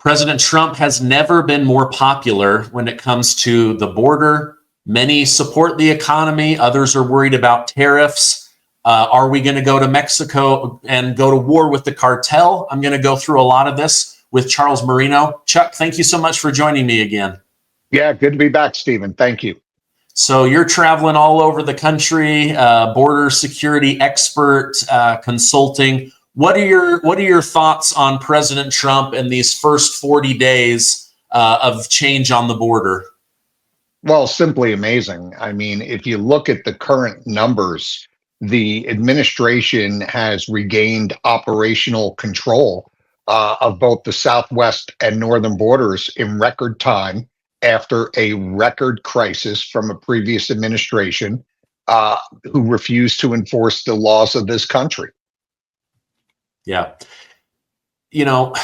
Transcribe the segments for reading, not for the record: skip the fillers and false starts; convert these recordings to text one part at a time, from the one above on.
President Trump has never been more popular when it comes to the border. Many support the economy. Others are worried about tariffs. Are we going to go to Mexico and go to war with the cartel? I'm going to go through a lot of this with Charles Marino. Chuck, thank you so much for joining me again. Yeah, good to be back, Stephen. Thank you. So you're traveling all over the country, border security expert, consulting. What are your thoughts on President Trump and these first 40 days of change on the border? Well, simply amazing. I mean, if you look at the current numbers, the administration has regained operational control of both the southwest and northern borders in record time after a record crisis from a previous administration who refused to enforce the laws of this country. Yeah. You know,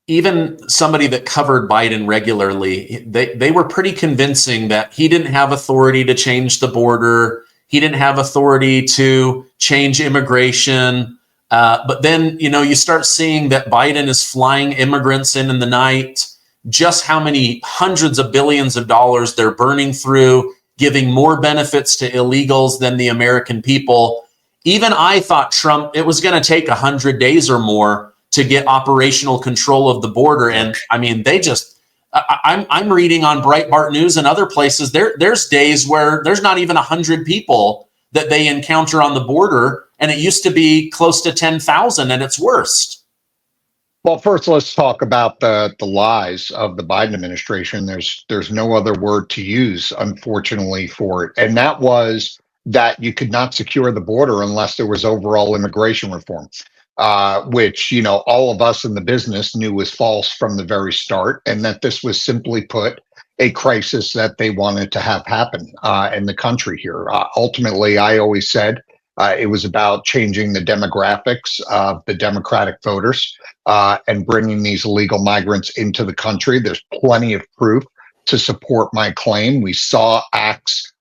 even somebody that covered Biden regularly, they were pretty convincing that he didn't have authority to change the border. He didn't have authority to change immigration. But then, you know, you start seeing that Biden is flying immigrants in the night, just how many hundreds of billions of dollars they're burning through, giving more benefits to illegals than the American people. Even I thought Trump, it was going to take 100 days or more to get operational control of the border. And I mean, they just, I'm reading on Breitbart News and other places, there's days where there's not even 100 people that they encounter on the border. And it used to be close to 10,000 at its worst. Well, first, let's talk about the lies of the Biden administration. There's no other word to use, unfortunately, for it. And that was that you could not secure the border unless there was overall immigration reform, which, you know, all of us in the business knew was false from the very start, and that this was simply put a crisis that they wanted to have happen in the country here. Ultimately, I always said it was about changing the demographics of the Democratic voters and bringing these illegal migrants into the country. There's plenty of proof to support my claim. We saw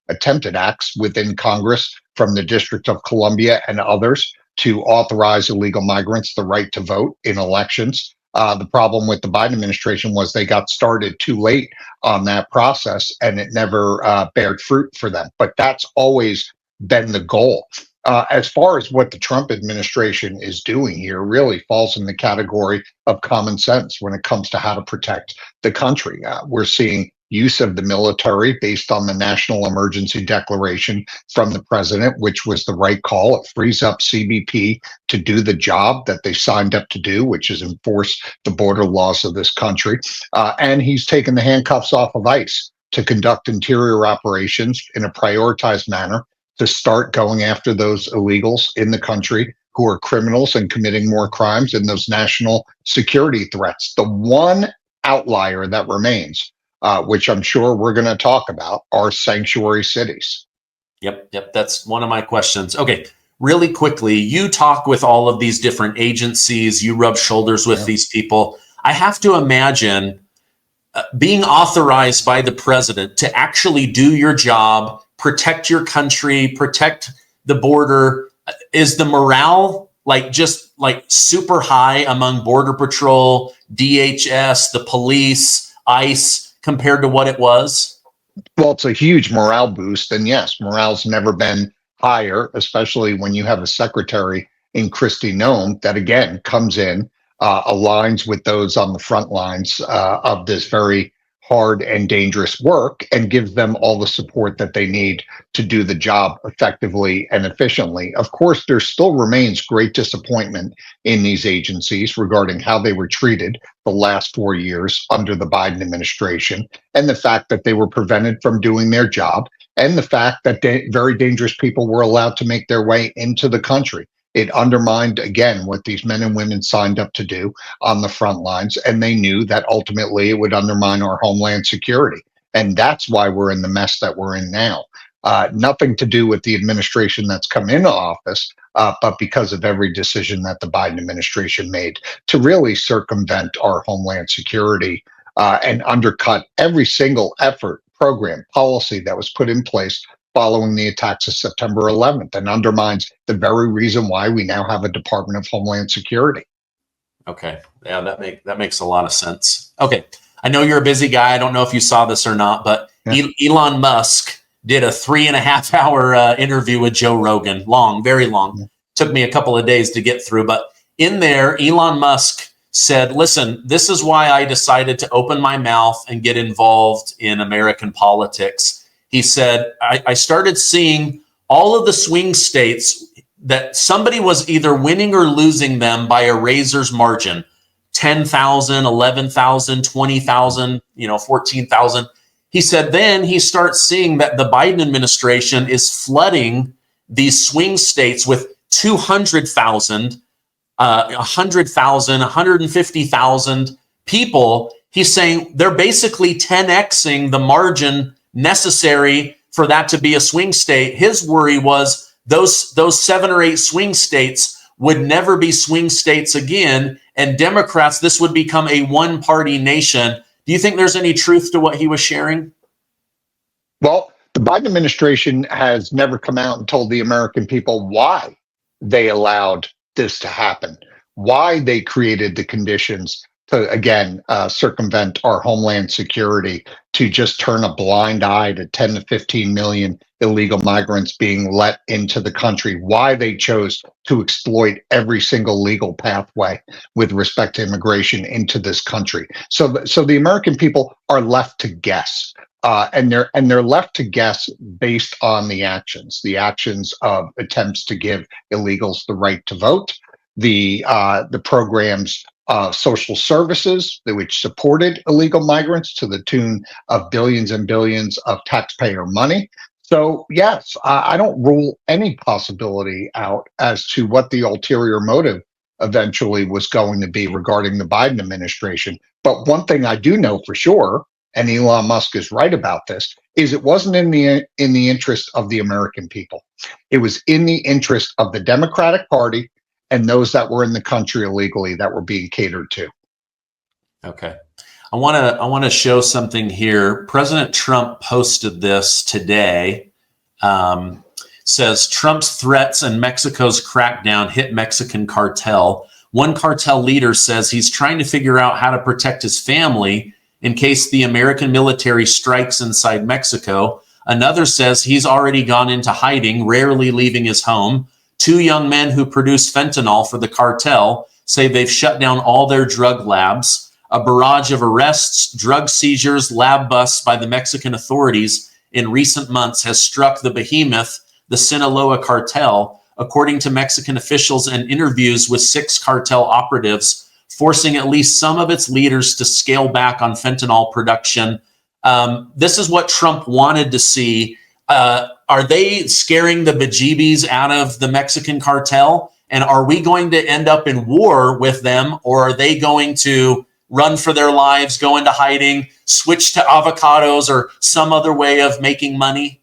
attempted acts within Congress from the District of Columbia and others to authorize illegal migrants the right to vote in elections. The problem with the Biden administration was they got started too late on that process, and it never bared fruit for them. But that's always been the goal. As far as what the Trump administration is doing here, really falls in the category of common sense when it comes to how to protect the country. We're seeing use of the military based on the national emergency declaration from the president, which was the right call. It frees up CBP to do the job that they signed up to do, which is enforce the border laws of this country. And he's taken the handcuffs off of ICE to conduct interior operations in a prioritized manner to start going after those illegals in the country who are criminals and committing more crimes and those national security threats. The one outlier that remains, which I'm sure we're going to talk about, are sanctuary cities. Yep. That's one of my questions. Okay, really quickly, you talk with all of these different agencies, you rub shoulders with these people. I have to imagine being authorized by the president to actually do your job, protect your country, protect the border. Is the morale just super high among Border Patrol, DHS, the police, ICE, compared to what it was? Well, it's a huge morale boost. And yes, morale's never been higher, especially when you have a secretary in Kristi Noem that, again, comes in, aligns with those on the front lines of this very hard and dangerous work, and gives them all the support that they need to do the job effectively and efficiently. Of course, there still remains great disappointment in these agencies regarding how they were treated the last 4 years under the Biden administration, and the fact that they were prevented from doing their job, and the fact that very dangerous people were allowed to make their way into the country. It undermined, again, what these men and women signed up to do on the front lines, and they knew that ultimately it would undermine our homeland security. And that's why we're in the mess that we're in now. Nothing to do with the administration that's come into office, but because of every decision that the Biden administration made to really circumvent our homeland security and undercut every single effort, program, policy that was put in place following the attacks of September 11th, and undermines the very reason why we now have a Department of Homeland Security. Okay. Yeah, that makes a lot of sense. Okay. I know you're a busy guy. I don't know if you saw this or not, but Yeah. Elon Musk did a 3.5 hour interview with Joe Rogan. Long, very long. Yeah. Took me a couple of days to get through. But in there, Elon Musk said, listen, this is why I decided to open my mouth and get involved in American politics. He said, I started seeing all of the swing states that somebody was either winning or losing them by a razor's margin. 10,000, 11,000, 20,000, 14,000. He said then he starts seeing that the Biden administration is flooding these swing states with 200,000, 100,000, 150,000 people. He's saying they're basically 10xing the margin necessary for that to be a swing state. His worry was those 7 or 8 swing states would never be swing states again, and Democrats, this would become a one-party nation. Do you think there's any truth to what he was sharing? Well, the Biden administration has never come out and told the American people why they allowed this to happen, why they created the conditions to, again, circumvent our homeland security, to just turn a blind eye to 10 to 15 million illegal migrants being let into the country, why they chose to exploit every single legal pathway with respect to immigration into this country. So the American people are left to guess. And they're left to guess based on the actions of attempts to give illegals the right to vote, the programs of social services which supported illegal migrants to the tune of billions and billions of taxpayer money. So yes, I don't rule any possibility out as to what the ulterior motive eventually was going to be regarding the Biden administration. But one thing I do know for sure, and Elon Musk is right about this, is it wasn't in the interest of the American people. It was in the interest of the Democratic Party and those that were in the country illegally that were being catered to. Okay. I want to show something here. President Trump posted this today. Says Trump's threats and Mexico's crackdown hit Mexican cartel. One cartel leader says he's trying to figure out how to protect his family in case the American military strikes inside Mexico. Another says he's already gone into hiding, rarely leaving his home. 2 young men who produce fentanyl for the cartel say they've shut down all their drug labs. A barrage of arrests, drug seizures, lab busts by the Mexican authorities in recent months has struck the behemoth, the Sinaloa cartel, according to Mexican officials and interviews with 6 cartel operatives, forcing at least some of its leaders to scale back on fentanyl production. This is what Trump wanted to see. Are they scaring the bejeebies out of the Mexican cartel? And are we going to end up in war with them, or are they going to run for their lives, go into hiding, switch to avocados or some other way of making money?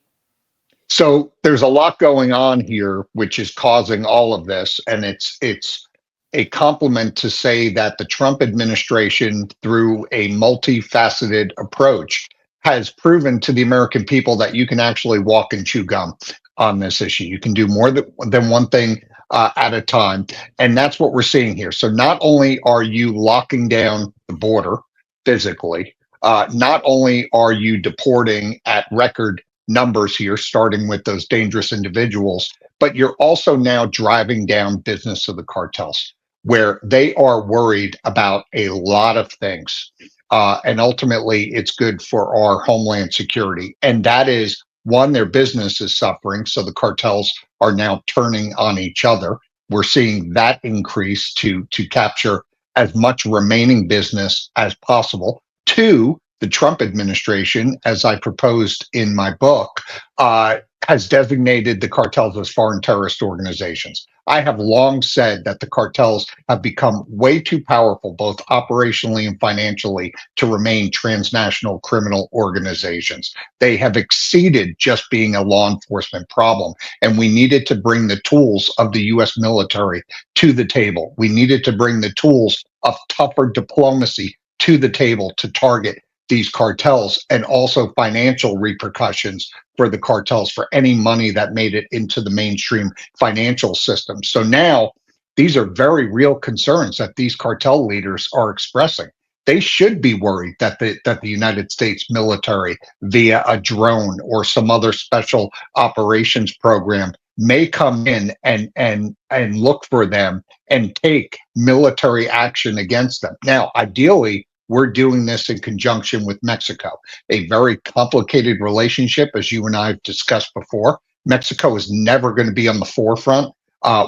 So there's a lot going on here, which is causing all of this. And it's a compliment to say that the Trump administration, through a multifaceted approach, has proven to the American people that you can actually walk and chew gum on this issue. You can do more than one thing at a time. And that's what we're seeing here. So not only are you locking down the border physically, not only are you deporting at record numbers here, starting with those dangerous individuals, but you're also now driving down business of the cartels, where they are worried about a lot of things. And ultimately, it's good for our homeland security. And that is, one, their business is suffering. So the cartels are now turning on each other. We're seeing that increase to capture as much remaining business as possible. 2, the Trump administration, as I proposed in my book, has designated the cartels as foreign terrorist organizations. I have long said that the cartels have become way too powerful, both operationally and financially, to remain transnational criminal organizations. They have exceeded just being a law enforcement problem, and we needed to bring the tools of the U.S. military to the table. We needed to bring the tools of tougher diplomacy to the table to target these cartels, and also financial repercussions for the cartels for any money that made it into the mainstream financial system. So now These are very real concerns that these cartel leaders are expressing. They should be worried that the United States military, via a drone or some other special operations program, may come in and look for them and take military action against them. Now, ideally, we're doing this in conjunction with Mexico, a very complicated relationship, as you and I have discussed before. Mexico is never going to be on the forefront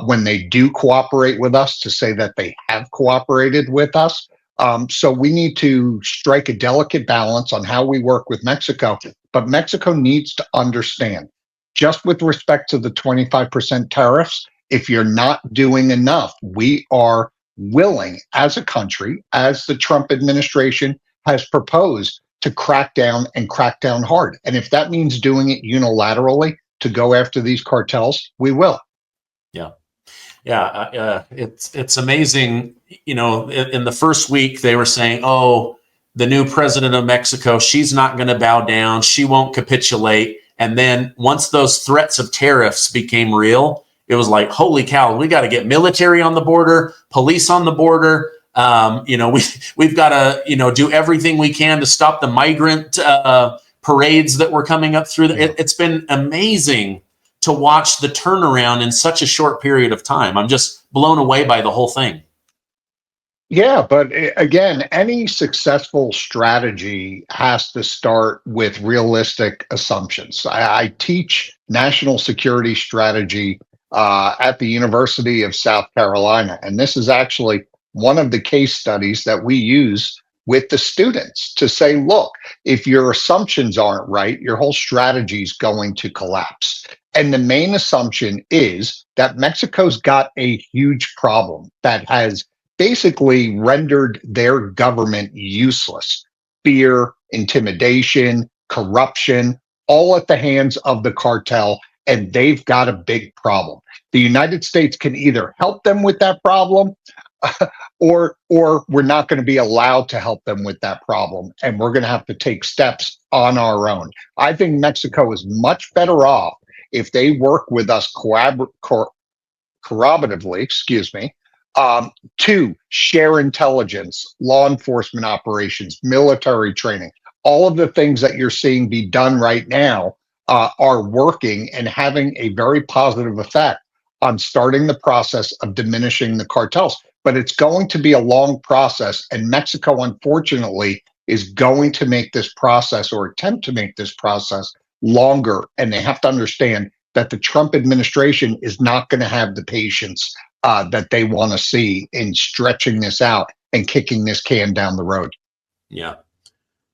when they do cooperate with us to say that they have cooperated with us. So we need to strike a delicate balance on how we work with Mexico. But Mexico needs to understand, just with respect to the 25% tariffs, if you're not doing enough, we are willing as a country, as the Trump administration has proposed, to crack down and crack down hard. And if that means doing it unilaterally to go after these cartels, we will. Yeah, it's amazing. You know, in the first week they were saying, "Oh, the new president of Mexico, she's not going to bow down. She won't capitulate." And then once those threats of tariffs became real, it was like, "Holy cow, we got to get military on the border, police on the border. We've got to do everything we can to stop the migrant parades that were coming up through." It's been amazing to watch the turnaround in such a short period of time. I'm just blown away by the whole thing. Yeah, but again, any successful strategy has to start with realistic assumptions. I teach national security strategy at the University of South Carolina, and this is actually one of the case studies that we use with the students to say, look, if your assumptions aren't right, your whole strategy is going to collapse. And the main assumption is that Mexico's got a huge problem that has basically rendered their government useless. Fear, intimidation, corruption, all at the hands of the cartel, and they've got a big problem. The United States can either help them with that problem or we're not going to be allowed to help them with that problem, and we're going to have to take steps on our own. I think Mexico is much better off if they work with us collaboratively, to share intelligence, law enforcement operations, military training. All of the things that you're seeing be done right now are working and having a very positive effect on starting the process of diminishing the cartels. But it's going to be a long process, and Mexico, unfortunately, is going to make this process, or attempt to make this process, longer. And they have to understand that the Trump administration is not going to have the patience that they want to see in stretching this out and kicking this can down the road. Yeah.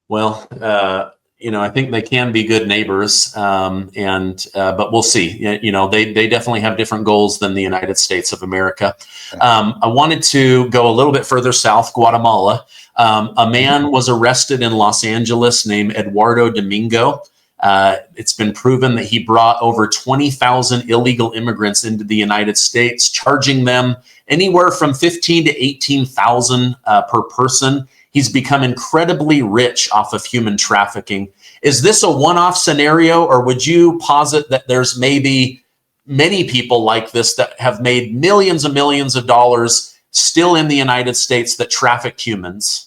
Well, I think they can be good neighbors, but we'll see. They definitely have different goals than the United States of America. I wanted to go a little bit further south, Guatemala. A man was arrested in Los Angeles named Eduardo Domingo. It's been proven that he brought over 20,000 illegal immigrants into the United States, charging them anywhere from 15 to 18,000 per person. He's become incredibly rich off of human trafficking. Is this a one-off scenario, or would you posit that there's maybe many people like this that have made millions and millions of dollars still in the United States that traffic humans?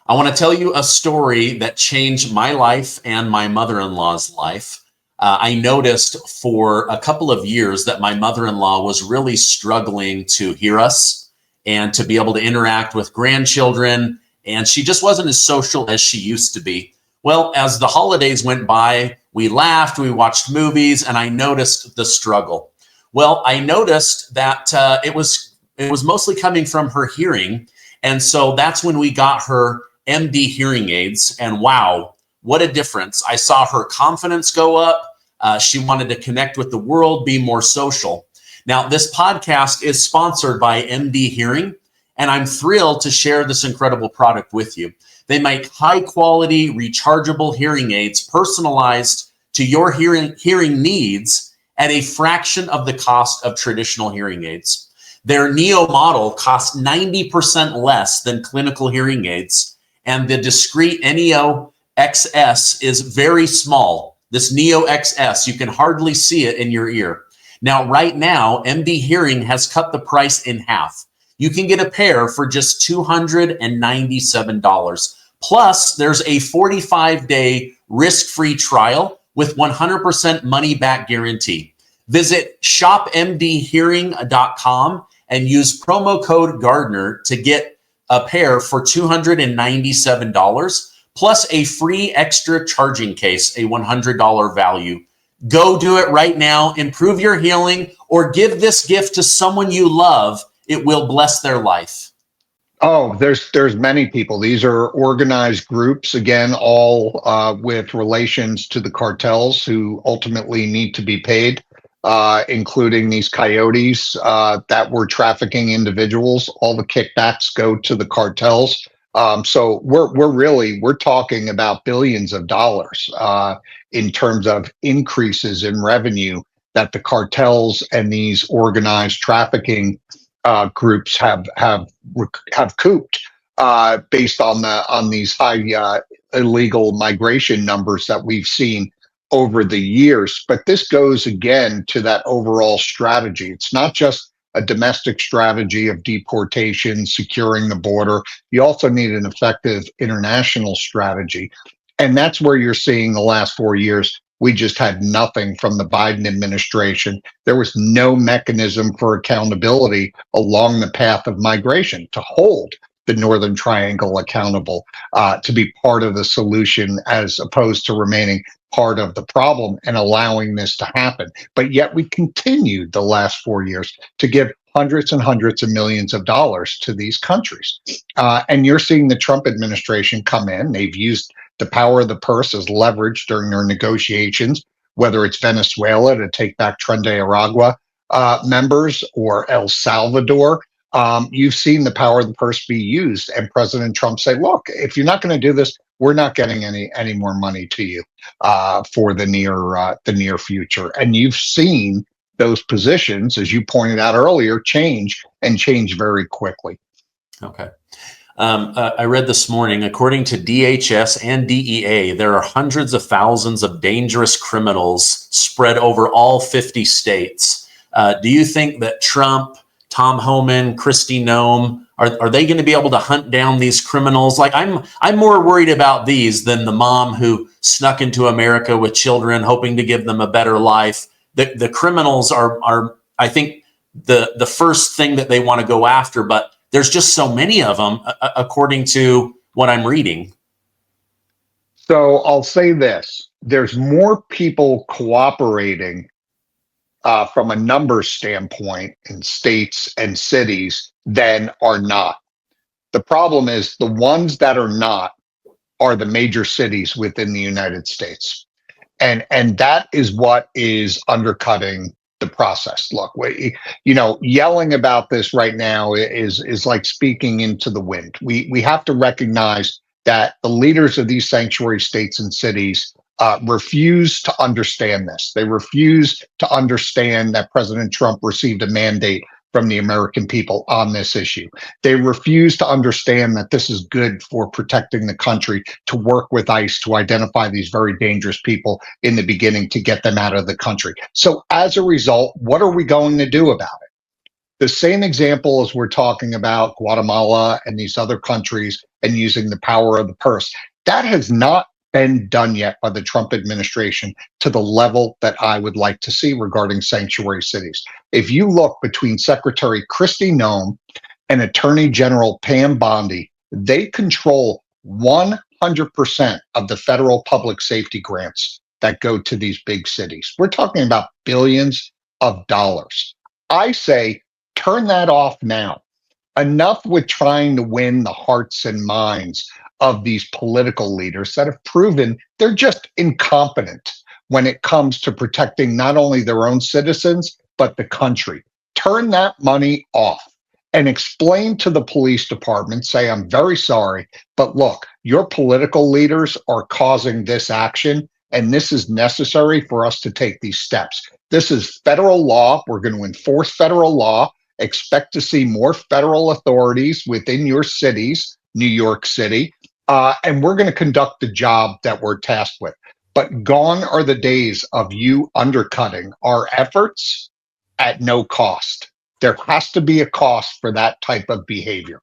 I want to tell you a story that changed my life and my mother-in-law's life. I noticed for a couple of years that my mother-in-law was really struggling to hear us and to be able to interact with grandchildren, and she just wasn't as social as she used to be. Well, as the holidays went by, we laughed, we watched movies, and I noticed the struggle. Well, I noticed that it was mostly coming from her hearing, and so that's when we got her MD hearing aids, and wow, what a difference. I saw her confidence go up. She wanted to connect with the world, be more social. Now, this podcast is sponsored by MD Hearing, and I'm thrilled to share this incredible product with you. They make high quality, rechargeable hearing aids personalized to your hearing needs at a fraction of the cost of traditional hearing aids. Their Neo model costs 90% less than clinical hearing aids, and the discrete Neo XS is very small. This Neo XS, you can hardly see it in your ear. Now, right now, MD Hearing has cut the price in half. You can get a pair for just $297. Plus, there's a 45-day risk-free trial with 100% money-back guarantee. Visit shopmdhearing.com and use promo code Gardner to get a pair for $297 plus a free extra charging case, a $100 value. Go do it right now. Improve your healing or give this gift to someone you love. It will bless their life. Oh, there's many people. These are organized groups, again, all with relations to the cartels who ultimately need to be paid, including these coyotes that were trafficking individuals. All the kickbacks go to the cartels. So we're talking about billions of dollars in terms of increases in revenue that the cartels and these organized trafficking groups have cooped based on these high illegal migration numbers that we've seen over the years. But this goes again to that overall strategy. It's not just a domestic strategy of deportation, securing the border. You also need an effective international strategy. And that's where you're seeing the last 4 years. We just had nothing from the Biden administration. There was no mechanism for accountability along the path of migration to hold the Northern Triangle accountable, to be part of the solution as opposed to remaining part of the problem and allowing this to happen. But yet we continued the last 4 years to give hundreds and hundreds of millions of dollars to these countries. And you're seeing the Trump administration come in. They've used the power of the purse as leverage during their negotiations, whether it's Venezuela to take back Tren de Aragua members or El Salvador. You've seen the power of the purse be used, and President Trump say, look, if you're not going to do this, we're not getting any more money to you for the near future. And you've seen those positions, as you pointed out earlier, change very quickly. Okay. I read this morning, according to DHS and DEA, there are hundreds of thousands of dangerous criminals spread over all 50 states. Do you think that Trump, Tom Homan, Kristi Noem, are they going to be able to hunt down these criminals? Like I'm more worried about these than the mom who snuck into America with children, hoping to give them a better life. The criminals are I think the first thing that they want to go after, but there's just so many of them, according to what I'm reading. So I'll say this: there's more people cooperating from a numbers standpoint in states and cities than are not. The problem is the ones that are not are the major cities within the United States. And that is what is undercutting the process. Look, yelling about this right now is like speaking into the wind. We have to recognize that the leaders of these sanctuary states and cities refuse to understand this. They refuse to understand that President Trump received a mandate from the American people on this issue. They refuse to understand that this is good for protecting the country, to work with ICE to identify these very dangerous people in the beginning to get them out of the country. So as a result, what are we going to do about it? The same example as we're talking about Guatemala and these other countries and using the power of the purse. That has not been done yet by the Trump administration to the level that I would like to see regarding sanctuary cities. If you look between Secretary Kristi Noem and Attorney General Pam Bondi, they control 100% of the federal public safety grants that go to these big cities. We're talking about billions of dollars. I say, turn that off now. Enough with trying to win the hearts and minds of these political leaders that have proven they're just incompetent when it comes to protecting not only their own citizens, but the country. Turn that money off and explain to the police department, say, I'm very sorry, but look, your political leaders are causing this action, and this is necessary for us to take these steps. This is federal law. We're going to enforce federal law. Expect to see more federal authorities within your cities, New York City, and we're going to conduct the job that we're tasked with. But gone are the days of you undercutting our efforts at no cost. There has to be a cost for that type of behavior.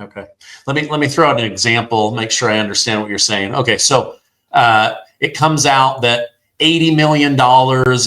Okay. Let me throw out an example, make sure I understand what you're saying. Okay, so it comes out that $80 million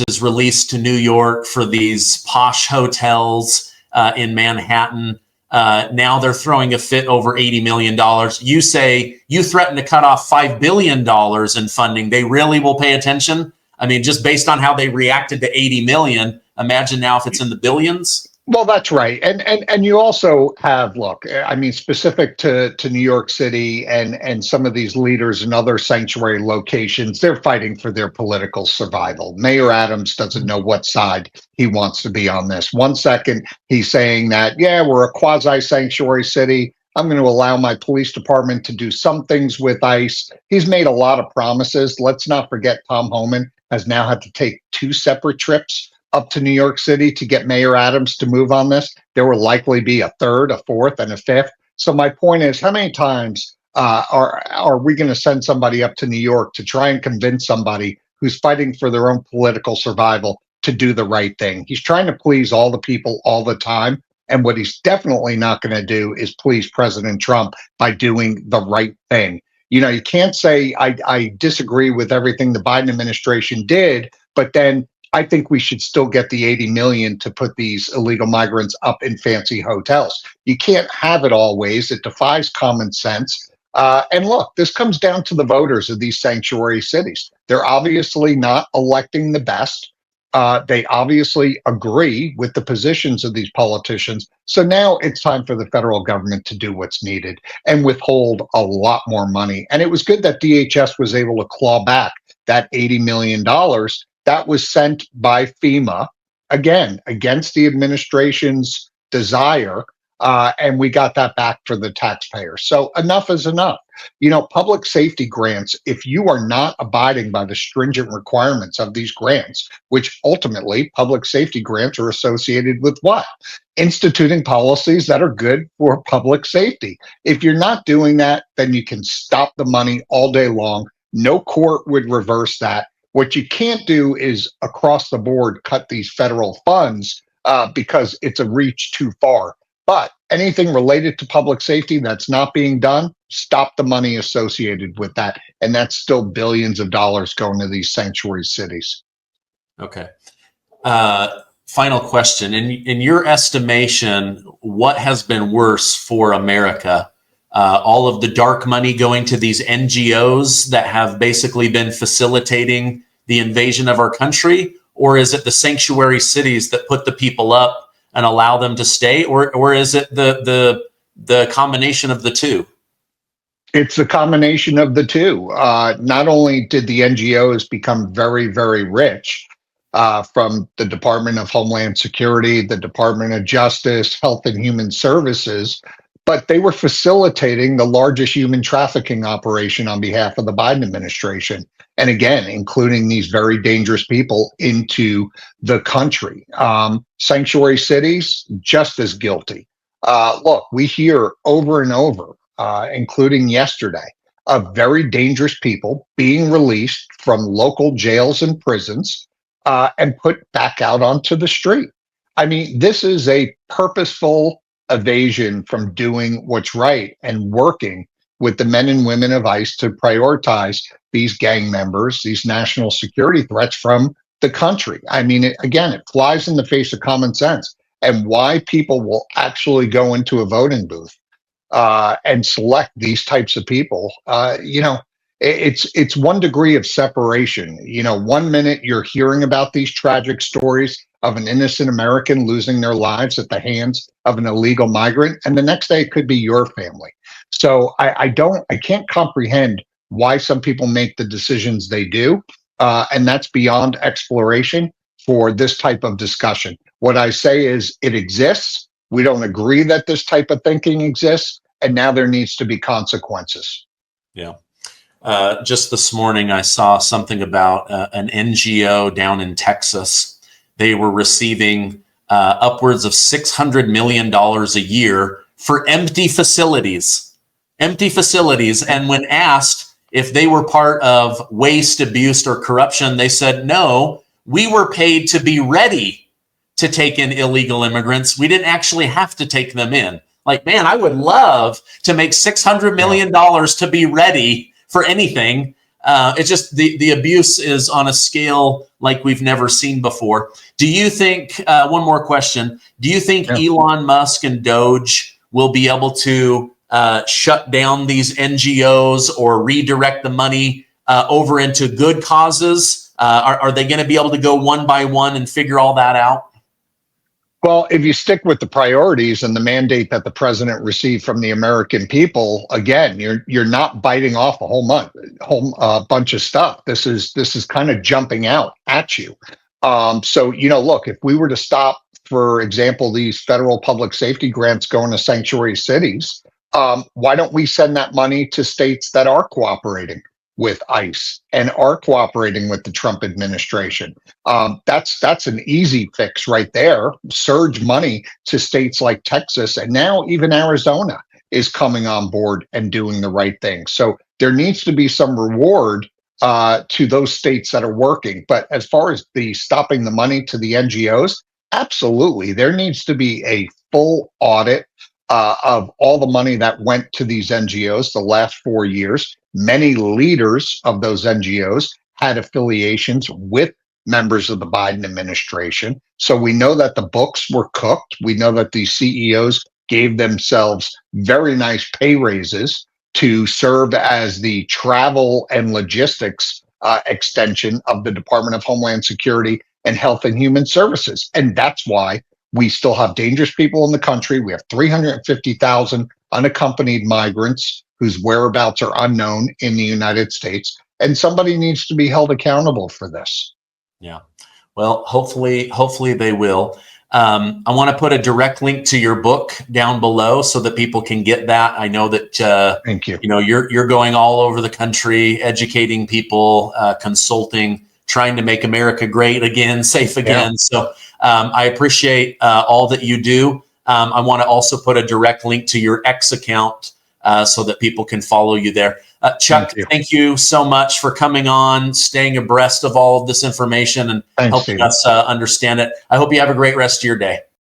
is released to New York for these posh hotels in Manhattan. Now they're throwing a fit over $80 million. You say you threaten to cut off $5 billion in funding. They really will pay attention? I mean, just based on how they reacted to 80 million, imagine now if it's in the billions. Well, that's right. And you also have, look, I mean, specific to New York City and some of these leaders in other sanctuary locations, they're fighting for their political survival. Mayor Adams doesn't know what side he wants to be on this. One second, he's saying that, yeah, we're a quasi-sanctuary city. I'm going to allow my police department to do some things with ICE. He's made a lot of promises. Let's not forget Tom Homan has now had to take 2 separate trips up to New York City to get Mayor Adams to move on this. There will likely be a 3rd, a 4th, and a 5th. So my point is, how many times are we going to send somebody up to New York to try and convince somebody who's fighting for their own political survival to do the right thing? He's trying to please all the people all the time. And what he's definitely not going to do is please President Trump by doing the right thing. You know, you can't say I disagree with everything the Biden administration did, but then I think we should still get the 80 million to put these illegal migrants up in fancy hotels. You can't have it always. It defies common sense. And look, this comes down to the voters of these sanctuary cities. They're obviously not electing the best. They obviously agree with the positions of these politicians. So now it's time for the federal government to do what's needed and withhold a lot more money. And it was good that DHS was able to claw back that $80 million that was sent by FEMA, again, against the administration's desire. And we got that back for the taxpayer. So enough is enough. You know, public safety grants, if you are not abiding by the stringent requirements of these grants, which ultimately public safety grants are associated with what? Instituting policies that are good for public safety. If you're not doing that, then you can stop the money all day long. No court would reverse that. What you can't do is across the board cut these federal funds because it's a reach too far. But anything related to public safety that's not being done, stop the money associated with that. And that's still billions of dollars going to these sanctuary cities. Okay. Final question. In your estimation, what has been worse for America? All of the dark money going to these NGOs that have basically been facilitating the invasion of our country? Or is it the sanctuary cities that put the people up and allow them to stay, or is it the combination of the two? It's a combination of the two. Not only did the NGOs become very, very rich from the Department of Homeland Security, the Department of Justice, Health and Human Services, but they were facilitating the largest human trafficking operation on behalf of the Biden administration. And again, including these very dangerous people into the country. Sanctuary cities, just as guilty. Look, we hear over and over, including yesterday, of very dangerous people being released from local jails and prisons and put back out onto the street. I mean, this is a purposeful evasion from doing what's right and working with the men and women of ICE to prioritize these gang members, these national security threats from the country. I mean, it flies in the face of common sense and why people will actually go into a voting booth and select these types of people. It's one degree of separation. You know, one minute you're hearing about these tragic stories of an innocent American losing their lives at the hands of an illegal migrant, and the next day it could be your family. So I can't comprehend why some people make the decisions they do, and that's beyond exploration for this type of discussion. What I say is it exists. We don't agree that this type of thinking exists, and now there needs to be consequences. Yeah. Just this morning, I saw something about an NGO down in Texas. They were receiving upwards of $600 million a year for empty facilities. And when asked if they were part of waste, abuse, or corruption, they said, no, we were paid to be ready to take in illegal immigrants. We didn't actually have to take them in. Like, man, I would love to make $600 million to be ready for anything. It's just the abuse is on a scale like we've never seen before. Do you think, one more question, do you think Elon Musk and Doge will be able to shut down these NGOs or redirect the money over into good causes? Are they going to be able to go one by one and figure all that out? Well, if you stick with the priorities and the mandate that the president received from the American people, again, you're not biting off a whole bunch of stuff. This is kind of jumping out at you. So, look, if we were to stop, for example, these federal public safety grants going to sanctuary cities, why don't we send that money to states that are cooperating with ICE and are cooperating with the Trump administration? That's an easy fix right there. Surge money to states like Texas, and now even Arizona is coming on board and doing the right thing. So there needs to be some reward to those states that are working. But as far as the stopping the money to the NGOs, absolutely, there needs to be a full audit of all the money that went to these NGOs the last 4 years. Many leaders of those NGOs had affiliations with members of the Biden administration. So we know that the books were cooked. We know that the CEOs gave themselves very nice pay raises to serve as the travel and logistics extension of the Department of Homeland Security and Health and Human Services. And that's why we still have dangerous people in the country. We have 350,000 unaccompanied migrants whose whereabouts are unknown in the United States. And somebody needs to be held accountable for this. Yeah. Well, hopefully they will. I want to put a direct link to your book down below so that people can get that. I know that Thank you. You're going all over the country, educating people, consulting, trying to make America great again, safe again. Yeah. So I appreciate all that you do. I want to also put a direct link to your X account so that people can follow you there. Chuck, thank you so much for coming on, staying abreast of all of this information and helping us understand it. I hope you have a great rest of your day.